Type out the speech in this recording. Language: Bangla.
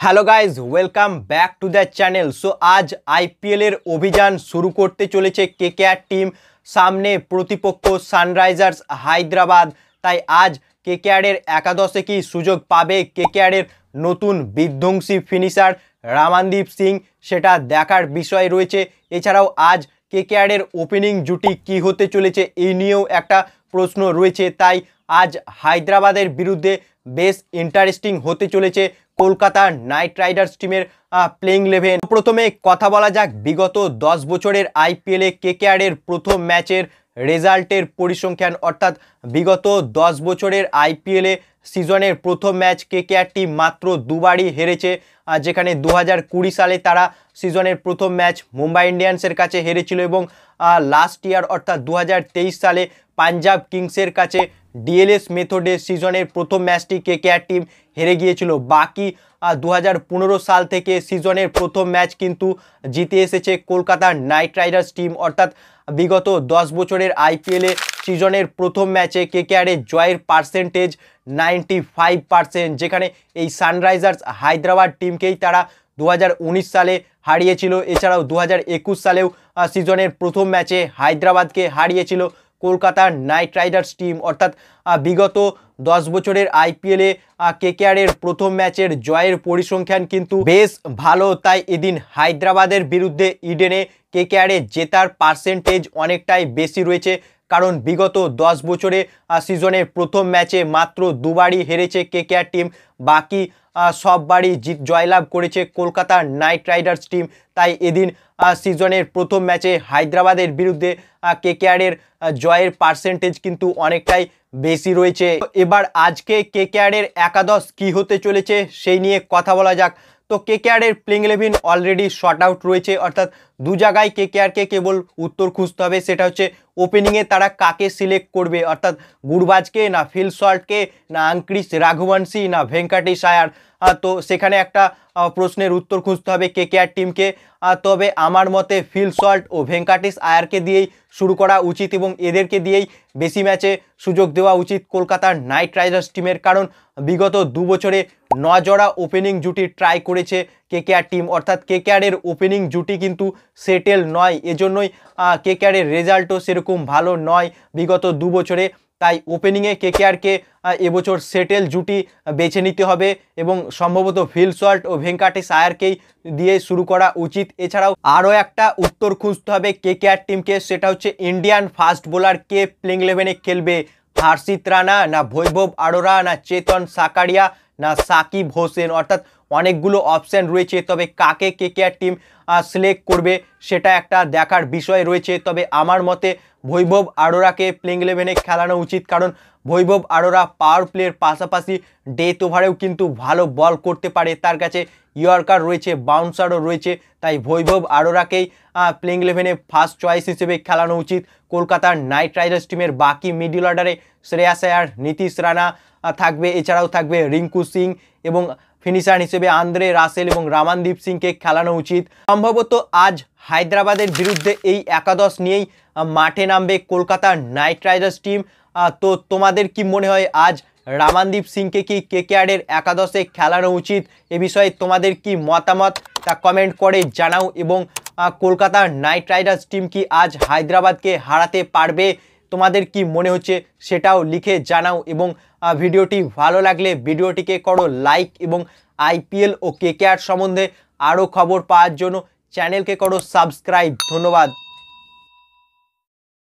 Hello guys, welcome back to the channel. So আজ আইপিএল এর অভিযান শুরু করতে চলেছে কেকেআর টিম। সামনে প্রতিপক্ষ সানরাইজার্স হায়দ্রাবাদ। তাই আজ কেকেআর এর একাদশে কি সুযোগ পাবে কেকেআর এর নতুন বিধ্বংসী ফিনিশার রামানদীপ সিং, সেটা দেখার বিষয় রয়েছে। এছাড়াও আজ কেকেআর এর ওপেনিং জুটি কি হতে চলেছে এই নিয়েও একটা প্রশ্ন রয়েছে। তাই আজ হায়দ্রাবাদের বিরুদ্ধে বেশ ইন্টারেস্টিং হতে চলেছে কলকাতা নাইট রাইডার্স টিমের প্লেইং 11। প্রথমে কথা বলা যাক বিগত 10 বছরের আইপিএলে কেকেআর এর প্রথম ম্যাচের রেজাল্টের পরিসংখ্যান, অর্থাৎ বিগত 10 বছরের আইপিএলে সিজনের প্রথম ম্যাচ কেকেআর টিম মাত্র দুবারই হেরেছে, যেখানে 2020 সালে তারা সিজনের প্রথম ম্যাচ মুম্বাই ইন্ডিয়ান্সের কাছে হেরেছিল এবং লাস্ট ইয়ার অর্থাৎ 2023 সালে পাঞ্জাব কিংসের কাছে ডিএলএস মেথডে সিজনের প্রথম ম্যাচটি কেকেআর টিম হেরে গিয়েছিল। বাকি 2015 সাল থেকে সিজনের প্রথম ম্যাচ কিন্তু জিতে এসেছে কলকাতা নাইট রাইডার্স টিম, অর্থাৎ বিগত 10 বছরের আইপিএলে সিজনের প্রথম ম্যাচে কেকেআরের জয়ের পার্সেন্টেজ 95%, যেখানে এই সানরাইজার্স হায়দ্রাবাদ টিমকেই তারা 2019 সালে হারিয়েছিল। এছাড়াও 2021 সালেও সিজনের প্রথম ম্যাচে হায়দ্রাবাদকে হারিয়েছিল কলকাতা নাইট রাইডার্স টিম, অর্থাৎ বিগত 10 বছরের আইপিএলে কেকেআর এর প্রথম ম্যাচের জয়ের পরিসংখ্যান কিন্তু বেশ ভালো। তাই এদিন হায়দ্রাবাদের বিরুদ্ধে ইডেনে কেকেআর এর জেতার পার্সেন্টেজ অনেকটাই বেশি রয়েছে, কারণ বিগত 10 বছরে সিজনের প্রথম ম্যাচে মাত্র দুবারই হেরেছে কেকেআর টিম, বাকি সববারই জয়লাভ করেছে কলকাতা নাইট রাইডার্স টিম। তাই এদিন সিজনের প্রথম ম্যাচে হায়দ্রাবাদের বিরুদ্ধে কেকেআর এর জয়ের পার্সেন্টেজ কিন্তু অনেকটাই বেশি রয়েছে। এবার আজকে কেকেআর এর একাদশ কি হতে চলেছে সেই নিয়ে কথা বলা যাক। তো কেকেআর এর প্লেইং 11 অলরেডি শর্ট আউট রয়েছে, অর্থাৎ দু জায়গায় কেকেআরকে কেবল উত্তর খুঁজতে হবে, সেটা হচ্ছে ওপেনিংয়ে তারা কাকে সিলেক্ট করবে, অর্থাৎ গুরবাজকে না ফিল সল্টকে না আঙ্ক্রিস রাঘুবংশী না ভেঙ্কাটেশ আয়ার। তো সেখানে একটা প্রশ্নের উত্তর খুঁজতে হবে কেকেআর টিমকে। তবে আমার মতে ফিল সল্ট ও ভেঙ্কাটেশ আয়ারকে দিয়েই শুরু করা উচিত এবং এদেরকে দিয়েই বেশি ম্যাচে সুযোগ দেওয়া উচিত কলকাতার নাইট রাইডার্স টিমের, কারণ বিগত 2 বছরে 9 জোড়া ওপেনিং জুটি ট্রাই করেছে কেকেআর টিম, অর্থাৎ কেকেআর এর ওপেনিং জুটি কিন্তু সেটেল নয়। এজন্যই কেকেআর এর রেজাল্টও সেরকম ভালো নয় বিগত 2 বছরে। তাই ওপেনিংয়ে কেকেআরকে এবছর সেটেল জুটি বেছে নিতে হবে এবং সম্ভবত ফিল সল্ট ও ভেঙ্কাটেশ আয়ারকেই দিয়ে শুরু করা উচিত। এছাড়াও আরও একটা উত্তর খুঁজতে হবে কেকেআর টিমকে, সেটা হচ্ছে ইন্ডিয়ান ফাস্ট বোলার কে প্লেইং 11-এ খেলবে, হর্ষিত রানা না বৈভব আরোরা না চেতন সাকারিয়া না সাকিব হোসেন, অর্থাৎ অনেকগুলো অপশান রয়েছে। তবে কাকে কেকেআর টিম সিলেক্ট করবে সেটা একটা দেখার বিষয় রয়েছে। তবে আমার মতে বৈভব আরোরাকে প্লেইং 11-এ খেলানো উচিত, কারণ বৈভব আরোরা পাওয়ার প্লের পাশাপাশি ডেথ ওভারেও কিন্তু ভালো বল করতে পারে, তার কাছে ইয়র্কার রয়েছে, বাউন্সারও রয়েছে। তাই বৈভব আরোরাকেই প্লেইং 11-এ ফার্স্ট চয়েস হিসেবে খেলানো উচিত কলকাতার নাইট রাইডার্স টিমের। বাকি মিডল অর্ডারে শ্রেয়াস আয়ার, নীতিশ রানা থাকবে, এছাড়াও থাকবে রিঙ্কু সিং এবং ফিনিশার হিসেবে আন্দ্রে রাসেল এবং রামানদীপ সিংকে খেলানো উচিত। সম্ভবত আজ হায়দ্রাবাদের বিরুদ্ধে এই একাদশ নিয়েই মাঠে নামবে কলকাতা নাইট রাইডার্স টিম। তো তোমাদের কি মনে হয় আজ রামানদীপ সিংকে কি কেকেআর এর একাদশে খেলানো উচিত? এ বিষয়ে তোমাদের কি মতামত তা কমেন্ট করে জানাও এবং কলকাতা নাইট রাইডার্স টিম কি আজ হায়দ্রাবাদকে হারাতে পারবে? তোমাদের কি মনে হচ্ছে সেটাও লিখে জানাও এবং ভিডিওটি ভালো লাগলে ভিডিওটিকে করো লাইক এবং আইপিএল ও কেকেআর সম্বন্ধে আরও খবর পাওয়ার জন্য চ্যানেলকে করো সাবস্ক্রাইব। ধন্যবাদ।